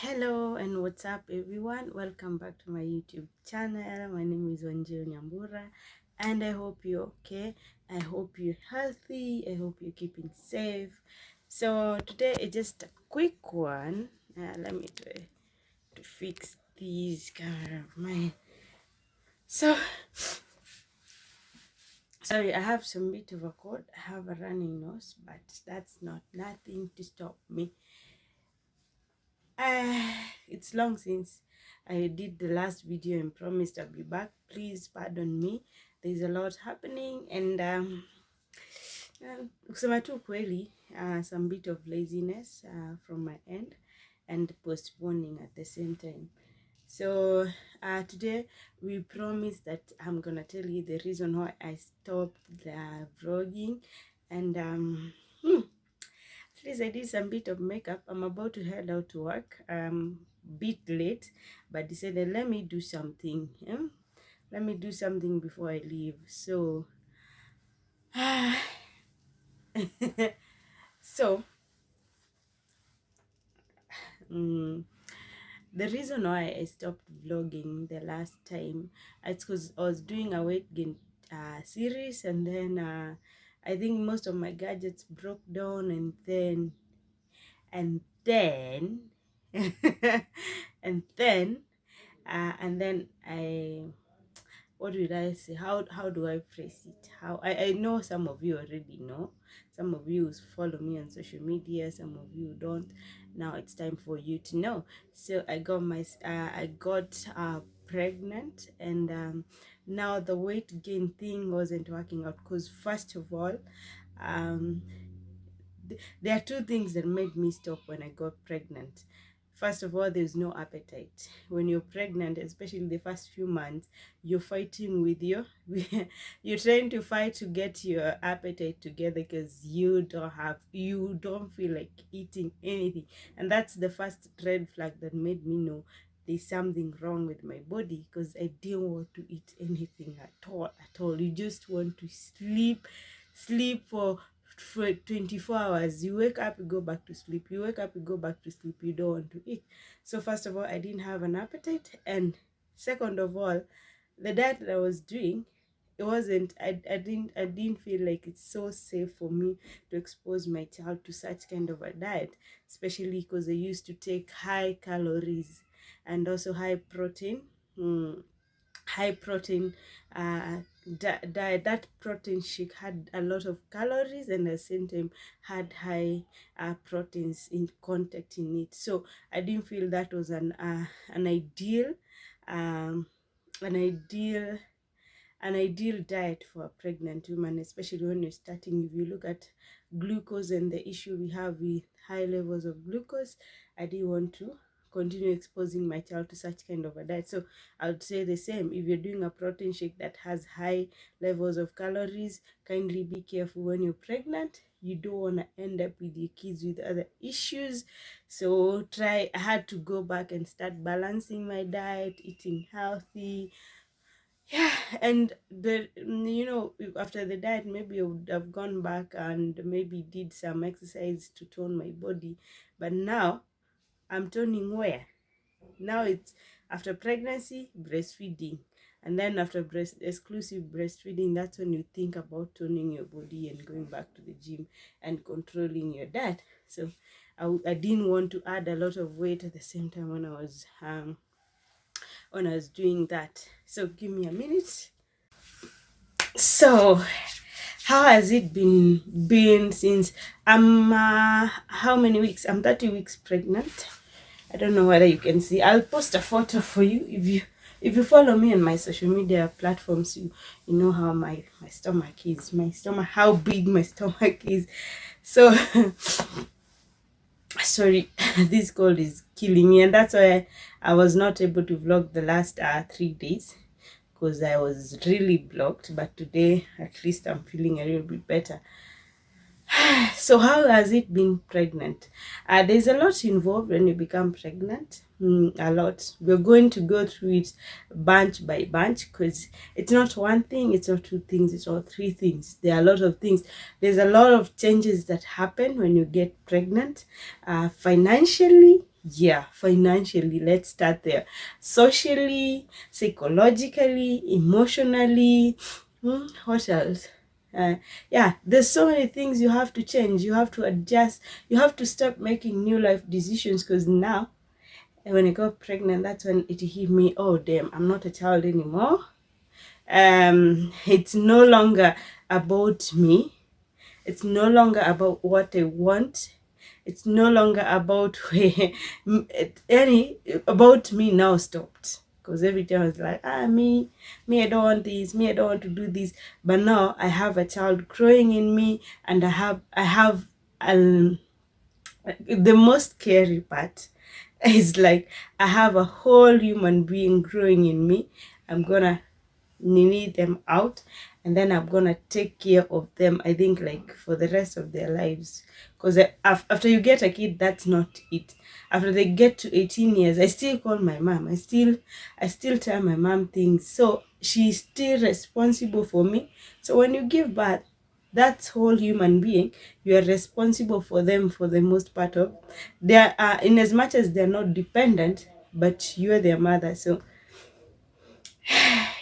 Hello and what's up everyone, welcome back to my YouTube channel. My name is Wanjiru Nyambura and I hope you're okay. I hope you're healthy. I hope you're keeping safe. So today is just a quick one. Let me try to fix these camera of mine. So sorry, I have some bit of a cold. I have a running nose, but that's not nothing to stop me. It's long since I did the last video and promised I'll be back. Please pardon me. There's a lot happening and kusema tu kweli, some bit of laziness from my end and postponing at the same time. So today we promised that I'm gonna tell you the reason why I stopped the vlogging and at least I did some bit of makeup. I'm about to head out to work. Bit late, but decided let me do something. Let me do something before I leave. So, so the reason why I stopped vlogging the last time, it's because I was doing a weight gain series, and then I think most of my gadgets broke down, and then and then and then I, what did I say? How do I phrase it? I know some of you already know. Some of you follow me on social media. Some of you don't. Now it's time for you to know. So I got pregnant, and now the weight gain thing wasn't working out because first of all, um, there are two things that made me stop when I got pregnant. First of all, there's no appetite. When you're pregnant, especially the first few months, you're fighting with you're trying to fight to get your appetite together because you don't feel like eating anything. And that's the first red flag that made me know there's something wrong with my body, because I didn't want to eat anything at all. You just want to sleep for 24 hours. You wake up, you go back to sleep. You wake up, you go back to sleep. You don't want to eat. So first of all, I didn't have an appetite, and second of all, the diet that I was doing, it wasn't, I didn't feel like it's so safe for me to expose my child to such kind of a diet, especially because I used to take high calories and also high protein. High protein diet. That protein shake had a lot of calories and at the same time had high proteins in contact in it. So I didn't feel that was an ideal um an ideal an ideal diet for a pregnant woman, especially when you're starting. If you look at glucose and the issue we have with high levels of glucose, I didn't want to continue exposing my child to such kind of a diet. So I would say the same. If you're doing a protein shake that has high levels of calories, kindly be careful when you're pregnant. You don't want to end up with your kids with other issues. So I had to go back and start balancing my diet, eating healthy. Yeah, and after the diet, maybe I would have gone back and maybe did some exercise to tone my body. But now I'm toning where? Now it's after pregnancy, breastfeeding. And then after exclusive breastfeeding, that's when you think about toning your body and going back to the gym and controlling your diet. So I didn't want to add a lot of weight at the same time when I was doing that. So give me a minute. So how has it been since how many weeks? I'm 30 weeks pregnant. I don't know whether you can see. I'll post a photo for you. If you follow me on my social media platforms, you know how my stomach is. How big my stomach is. So sorry, this cold is killing me, and that's why I was not able to vlog the last 3 days, because I was really blocked. But today at least I'm feeling a little bit better. So how has it been pregnant? There's a lot involved when you become pregnant. A lot. We're going to go through it bunch by bunch, because it's not one thing, it's not two things, it's not three things. There are a lot of things. There's a lot of changes that happen when you get pregnant, financially, Yeah, financially, let's start there. Socially, psychologically, emotionally, what else? Uh, yeah, there's so many things you have to change. You have to adjust. You have to start making new life decisions, because now, when I got pregnant, that's when it hit me. Oh, damn, I'm not a child anymore. It's no longer about me. It's no longer about what I want. It's no longer about any about me now stopped, because every time I was like, me, I don't want this, me, I don't want to do this. But now I have a child growing in me, and I have um, the most scary part is like I have a whole human being growing in me. I'm gonna need them out, and then I'm gonna take care of them, I think, like for the rest of their lives. Because after you get a kid, that's not it. After they get to 18 years, I still call my mom. I still tell my mom things, so she's still responsible for me. So when you give birth, that whole human being, you are responsible for them for the most part of. They are, in as much as they're not dependent, but you're their mother, so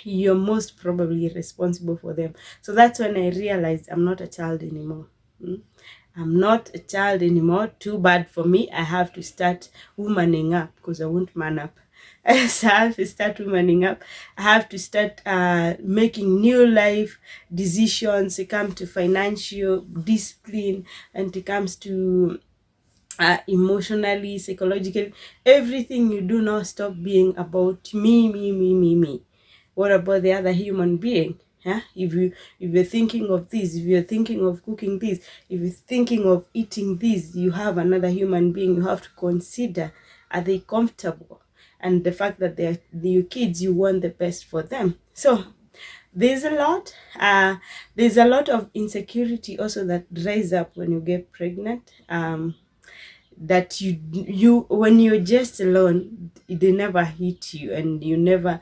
you're most probably responsible for them. So that's when I realized I'm not a child anymore. I'm not a child anymore. Too bad for me. I have to start womaning up, because I won't man up. So I have to start womaning up. I have to start making new life decisions. It comes to financial discipline, and it comes to emotionally, psychologically. Everything you do now stop being about me, me, me, me, me. What about the other human being? Yeah? If you're thinking of this, if you're thinking of cooking this, if you're thinking of eating this, you have another human being you have to consider. Are they comfortable? And the fact that they're your kids, you want the best for them. So there's a lot. There's a lot of insecurity also that rise up when you get pregnant. That you when you're just alone, they never hit you, and you never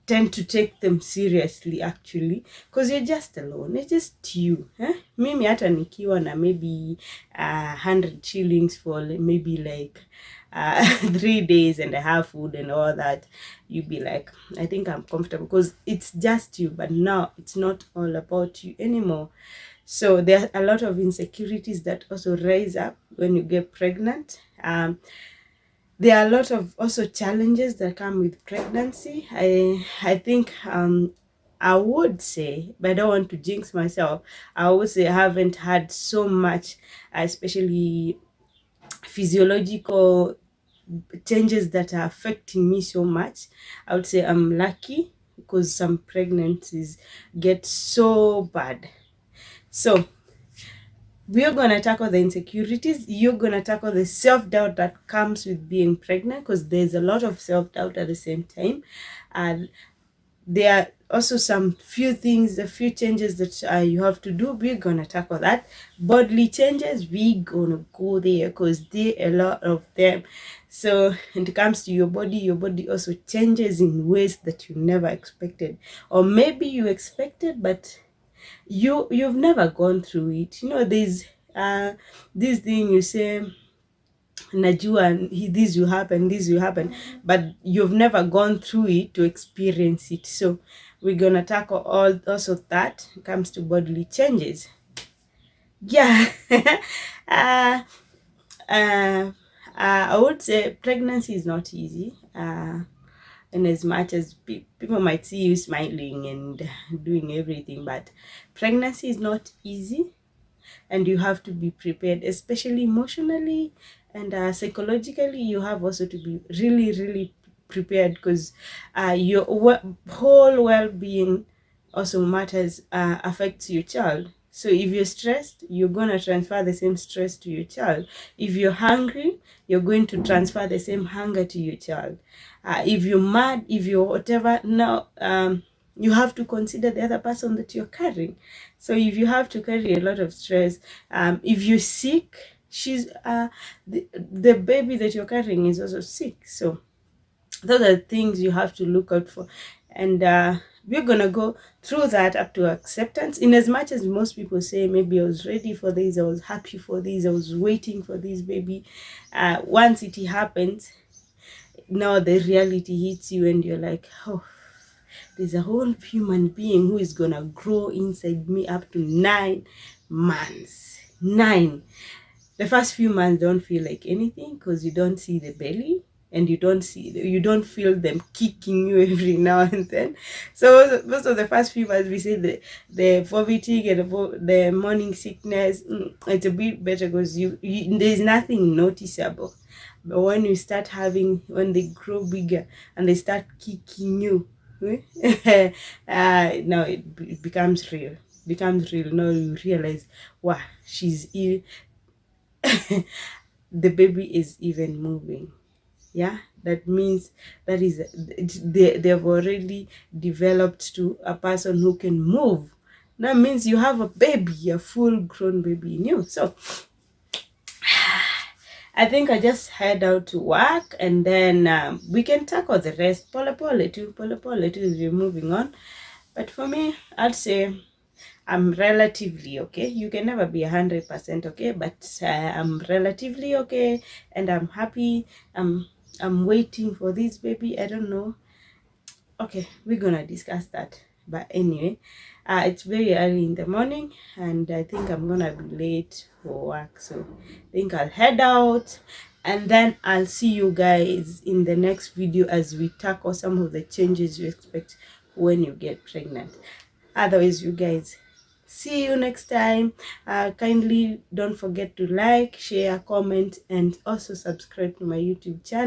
tend to take them seriously, actually, because you're just alone. It's just you, mimi hata nikiwa na maybe 100 shillings for maybe like 3 days, and I have food and all that, you'd be like, I think I'm comfortable, because it's just you. But now it's not all about you anymore. So there are a lot of insecurities that also rise up when you get pregnant. There are a lot of also challenges that come with pregnancy. I think I would say, but I don't want to jinx myself, I would say I haven't had so much, especially physiological changes that are affecting me so much. I would say I'm lucky, because some pregnancies get so bad. So we're going to tackle the insecurities. You're going to tackle the self-doubt that comes with being pregnant, because there's a lot of self-doubt at the same time. And there are also some few things, a few changes that you have to do. We're going to tackle that. Bodily changes, we're going to go there, because there are a lot of them. So when it comes to your body also changes in ways that you never expected. Or maybe you expected, but you've never gone through it. There's this thing you say, najua this will happen, but you've never gone through it to experience it. So we're gonna tackle all also that comes to bodily changes. Yeah. uh, uh, I would say pregnancy is not easy. In as much as people might see you smiling and doing everything, but pregnancy is not easy, and you have to be prepared, especially emotionally and psychologically. You have also to be really, really prepared, because your whole well-being also matters, affects your child. So if you're stressed, you're going to transfer the same stress to your child. If you're hungry, you're going to transfer the same hunger to your child. If you're mad, if you're whatever, now you have to consider the other person that you're carrying. So if you have to carry a lot of stress, if you're sick, she's the baby that you're carrying is also sick. So those are things you have to look out for. and we're gonna go through that up to acceptance. In as much as most people say, maybe I was ready for this, I was happy for this, I was waiting for this baby, once it happens, now the reality hits you and you're like, oh, there's a whole human being who is gonna grow inside me up to 9 months. 9. The first few months don't feel like anything because you don't see the belly, and you don't feel them kicking you every now and then. So most of the first few months, we say the vomiting and the morning sickness, it's a bit better because there's nothing noticeable. But when they grow bigger and they start kicking you, now it becomes real. Now you realize, wow, she's ill. The baby is even moving. Yeah, that means they've already developed to a person who can move. That means you have a baby, a full grown baby in you. So I think I just head out to work, and then we can tackle the rest. Pole pole too, we're moving on. But for me, I'd say I'm relatively okay. You can never be 100% okay, but I'm relatively okay, and I'm happy. I'm waiting for this baby. I don't know. Okay, we're gonna discuss that. But anyway, it's very early in the morning, and I think I'm gonna be late for work. So I think I'll head out, and then I'll see you guys in the next video as we tackle some of the changes you expect when you get pregnant. Otherwise, you guys, see you next time. Kindly don't forget to like, share, comment, and also subscribe to my YouTube channel.